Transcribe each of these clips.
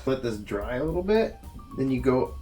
Let this dry a little bit. Then you go.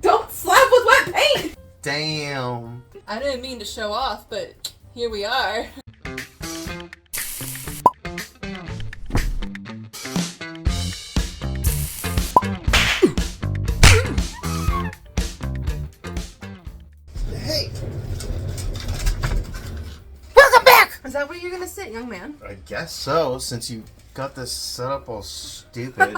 Don't slap with wet paint! Damn. I didn't mean to show off, but here we are. Hey. Welcome back! Is that where you're gonna sit, young man? I guess so, since you got this set up all stupid.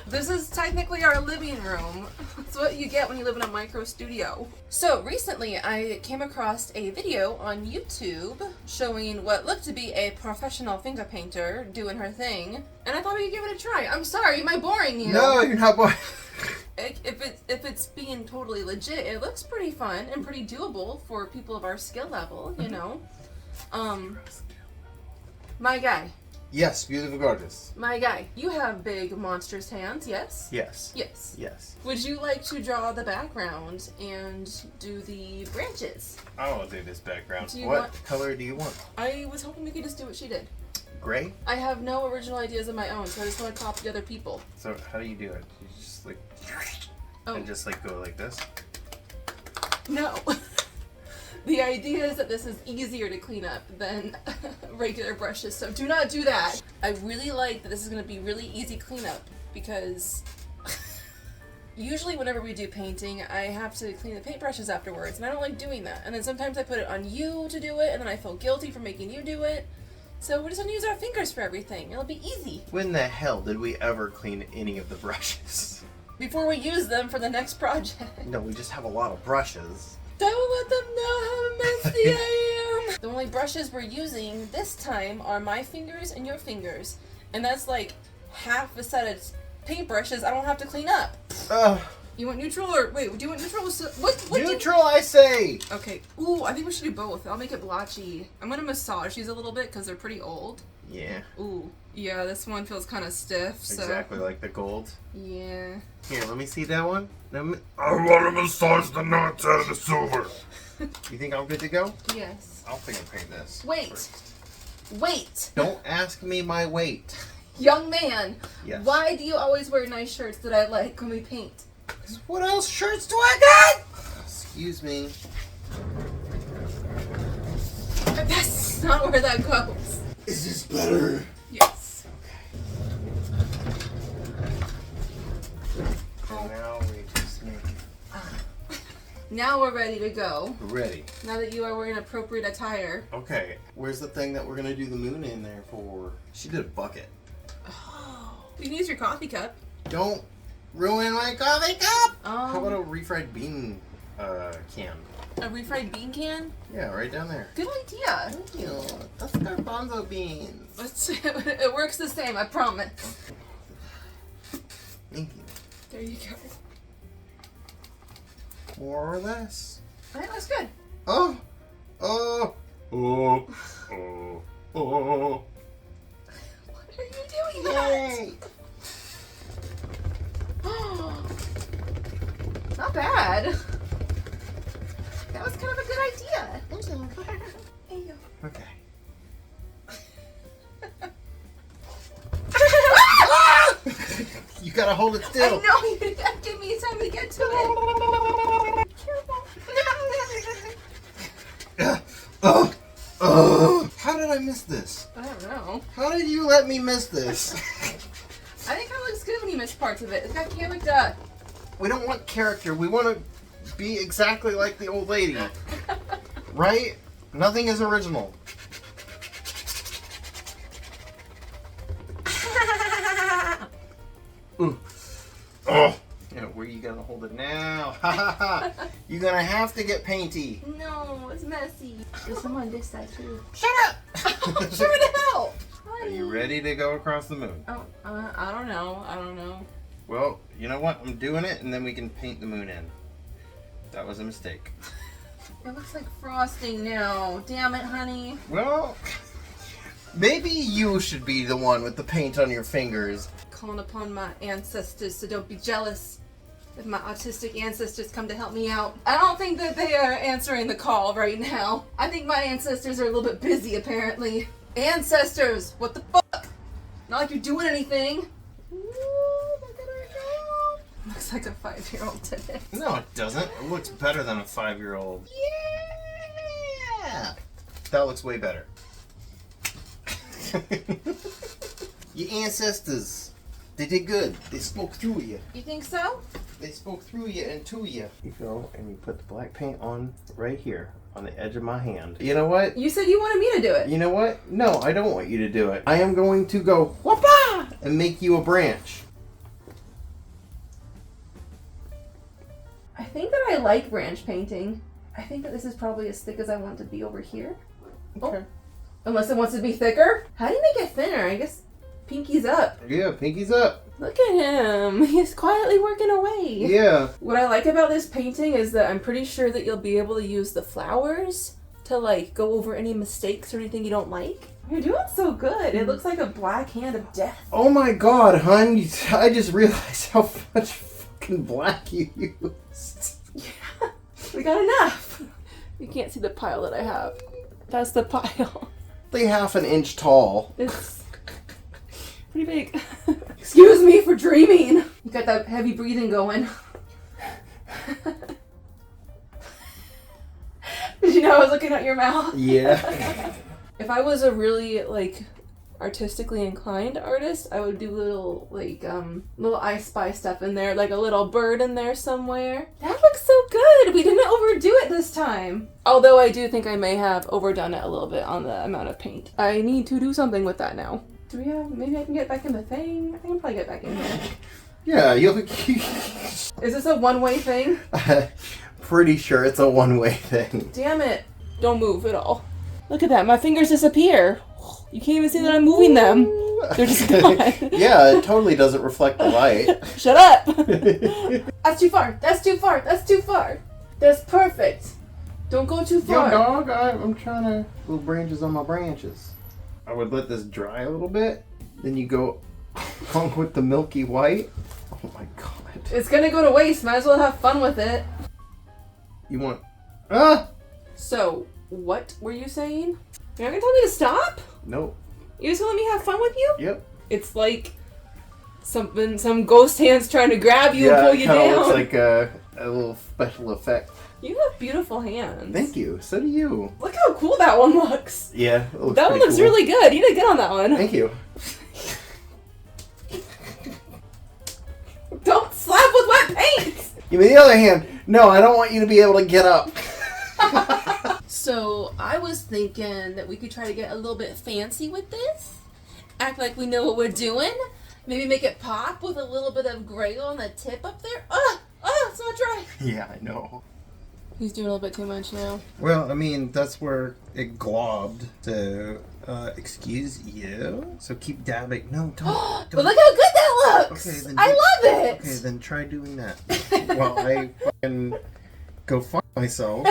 This is technically our living room. That's what you get when you live in a micro studio. So recently I came across a video on YouTube showing what looked to be a professional finger painter doing her thing, and I thought we could give it a try. I'm sorry, am I boring you? No, you're not boring. If it's being totally legit, it looks pretty fun and pretty doable for people of our skill level, you know. My guy. Yes, beautiful gorgeous. My guy, you have big monstrous hands, yes? Yes. Yes. Yes. Would you like to draw the background and do the branches? I want to do this background. What color do you want? I was hoping we could just do what she did. Gray? I have no original ideas of my own, so I just want to copy other people. So how do you do it? You just like... Oh. And just like go like this? No. The idea is that this is easier to clean up than regular brushes, so do not do that. I really like that this is going to be really easy cleanup because usually whenever we do painting, I have to clean the paintbrushes afterwards, and I don't like doing that. And then sometimes I put it on you to do it, and then I feel guilty for making you do it. So we're just going to use our fingers for everything. It'll be easy. When the hell did we ever clean any of the brushes? Before we use them for the next project. No, we just have a lot of brushes. Don't let them know how messy I am. The only brushes we're using this time are my fingers and your fingers. And that's like half a set of paintbrushes I don't have to clean up. You want neutral or... Wait, do you want neutral? What Neutral, I say! Okay. Ooh, I think we should do both. I'll make it blotchy. I'm going to massage these a little bit because they're pretty old. Yeah. Ooh. Yeah, this one feels kind of stiff, so... Exactly like the gold. Yeah. Here, let me see that one. I want to massage the nuts out of the silver. You think I'm good to go? Yes. I'll finger paint this. Wait. Wait. Don't ask me my weight. Young man. Yes. Why do you always wear nice shirts that I like when we paint? What else shirts do I got? Excuse me. That's not where that goes. Is this better? Yes. And now we just make it Now we're ready to go. ready. Now that you are wearing appropriate attire. Okay, where's the thing that we're gonna do the moon in there for? She did a bucket. Oh. You can use your coffee cup. Don't ruin my coffee cup! How about Um, a refried bean can? a refried bean can? Yeah, right down there. Good idea. Thank you. That's garbanzo beans. It works the same, I promise. Thank you. There you go. More or less. That looks good. Oh! Oh! Oh, oh, oh. What are you doing that? Yay! Not bad. That was kind of a good idea. Thank you. There you go. Okay. You gotta hold it I still. know, you gotta give me time to get to it. How did I miss this? I don't know. How did you let me miss this? I think it looks good when you miss parts of it. It's got character. We don't want character. We want to be exactly like the old lady. Right? Nothing is original. Ooh. Oh, Yeah, where you gonna hold it now? Ha ha ha! You're gonna have to get painty. No, it's messy. There's some on this side too. Shut up! Sure to help. Are you ready to go across the moon? Oh, I don't know. I don't know. Well, you know what? I'm doing it, and then we can paint the moon in. That was a mistake. It looks like frosting now. Damn it, honey. Well, maybe you should be the one with the paint on your fingers. Calling upon my ancestors, so don't be jealous if my autistic ancestors come to help me out. I don't think that they are answering the call right now. I think my ancestors are a little bit busy, apparently. Ancestors, what the fuck? Not like you're doing anything. Look at her go. Looks like a 5-year-old today. No, it doesn't. It looks better than a 5-year-old. Yeah. That looks way better. Your ancestors, they did good. They spoke through you. You think so? They spoke through you and to you. You go and you put the black paint on right here on the edge of my hand. You know what? You said you wanted me to do it. You know what? No, I don't want you to do it. I am going to go whoopah and make you a branch. I think that I like branch painting. I think that this is probably as thick as I want it to be over here. Okay. Oh. Unless it wants to be thicker. How do you make it thinner? I guess pinky's up. Yeah, pinky's up. Look at him. He's quietly working away. Yeah. What I like about this painting is that I'm pretty sure that you'll be able to use the flowers to like go over any mistakes or anything you don't like. You're doing so good. It looks like a black hand of death. Oh my god, hun. I just realized how much fucking black you used. Yeah, we got enough. You can't see the pile that I have. That's the pile. They half an inch tall. It's pretty big. Excuse me for dreaming. You got that heavy breathing going. Did you know I was looking at your mouth? Yeah. If I was a really like artistically inclined artist, I would do little like little I Spy stuff in there, like a little bird in there somewhere. That looks so good. We didn't overdo it this time. Although I do think I may have overdone it a little bit on the amount of paint. I need to do something with that now. Do we have? Maybe I can get back in the thing. I think I'll probably get back in here. Yeah, you'll. Is this a one-way thing? Pretty sure it's a one-way thing. Damn it! Don't move at all. Look at that. My fingers disappear. You can't even see that I'm moving them. They're just gone. Yeah, it totally doesn't reflect the light. Shut up! That's too far. That's too far. That's too far. That's perfect. Don't go too Yo, far. dog, I'm trying to... Little branches on my branches. I would let this dry a little bit. Then you go along with the milky white. Oh my god. It's gonna go to waste. Might as well have fun with it. You want... Ah! So, what were you saying? You're not gonna tell me to stop? Nope. You just gonna let me have fun with you? Yep. It's like some ghost hands trying to grab you and pull you it kinda down. looks like a little special effect. You have beautiful hands. Thank you. So do you. Look how cool that one looks. Yeah, it looks That one pretty looks cool. really good. You did good on that one. Thank you. Don't slap with wet paint! Give me the other hand. No, I don't want you to be able to get up. So, I was thinking that we could try to get a little bit fancy with this. Act like we know what we're doing. Maybe make it pop with a little bit of gray on the tip up there. It's not dry. Yeah, I know. He's doing a little bit too much now. Well, I mean, that's where it globbed. So, excuse you. So keep dabbing. No, don't. But look how good that looks! Okay, then I love it! Okay, then try doing that. While I fucking go fuck myself.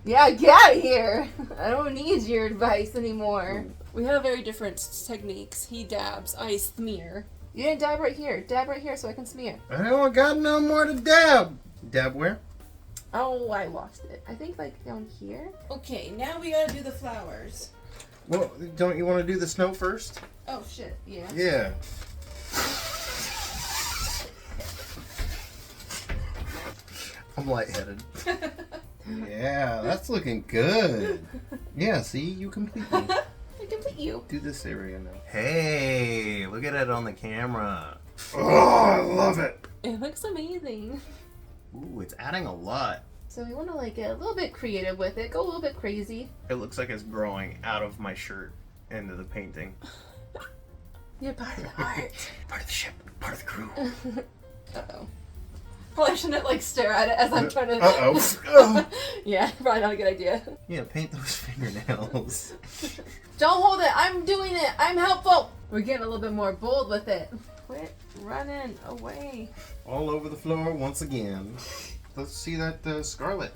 Yeah, get out of here! I don't need your advice anymore. We have very different techniques. He dabs, I smear. You didn't dab right here. Dab right here so I can smear. I don't got no more to dab. Dab where? Oh, I lost it. I think like down here. Okay, now we gotta do the flowers. Well, don't you want to do the snow first? Oh shit, yeah. Yeah. I'm lightheaded. Yeah, that's looking good. Yeah, see, you complete me. I complete you. Do this area now. Hey, look at it on the camera. Oh, I love it. It looks amazing. Ooh, it's adding a lot. So we want to like get a little bit creative with it. Go a little bit crazy. It looks like it's growing out of my shirt into the painting. You're part of the art. Part of the ship, part of the crew. Uh-oh. Probably shouldn't like stare at it as I'm trying to... Uh-oh. Yeah, probably not a good idea. Yeah, paint those fingernails. Don't hold it. I'm doing it. I'm helpful. We're getting a little bit more bold with it. Quit running away. All over the floor once again. Let's see that Scarlet.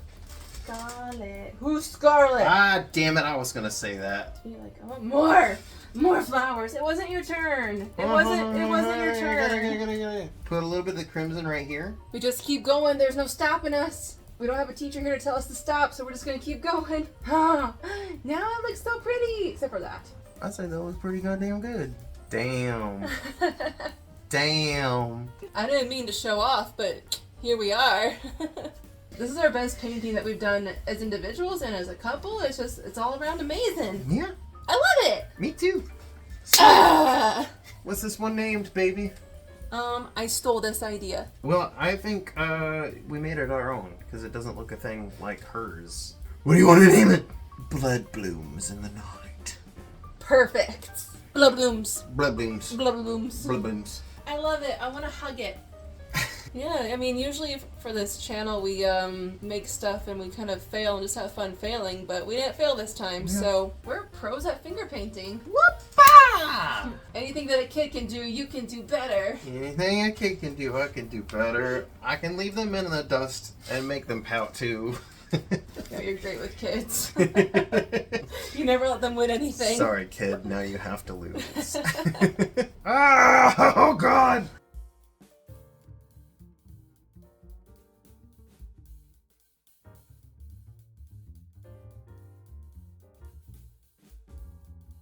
Scarlet. Who's Scarlet? Ah, damn it, I was gonna say that. You're like, I want more. More flowers. It wasn't your turn. It wasn't your turn. Put a little bit of the crimson right here. We just keep going. There's no stopping us. We don't have a teacher here to tell us to stop, so we're just gonna keep going. Now it looks so pretty. Except for that. I'd say that was pretty goddamn good. Damn. Damn. I didn't mean to show off, but here we are. This is our best painting that we've done as individuals and as a couple. It's all around amazing. Yeah, I love it. me too. Ah! What's this one named, baby? I stole this idea. Well, I think we made it our own because it doesn't look a thing like hers. What do you want to name it? Blood blooms in the night. Perfect. Blood blooms. Blood blooms. Blood blooms. Blood blooms. I love it. I want to hug it. Yeah, I mean, usually for this channel we make stuff and we kind of fail and just have fun failing, but we didn't fail this time, so we're pros at finger painting. Whoop-ah! Anything that a kid can do, you can do better. Anything a kid can do, I can do better. I can leave them in the dust and make them pout too. Yeah, you're great with kids. You never let them win anything. Sorry, kid. Now you have to lose. Oh God!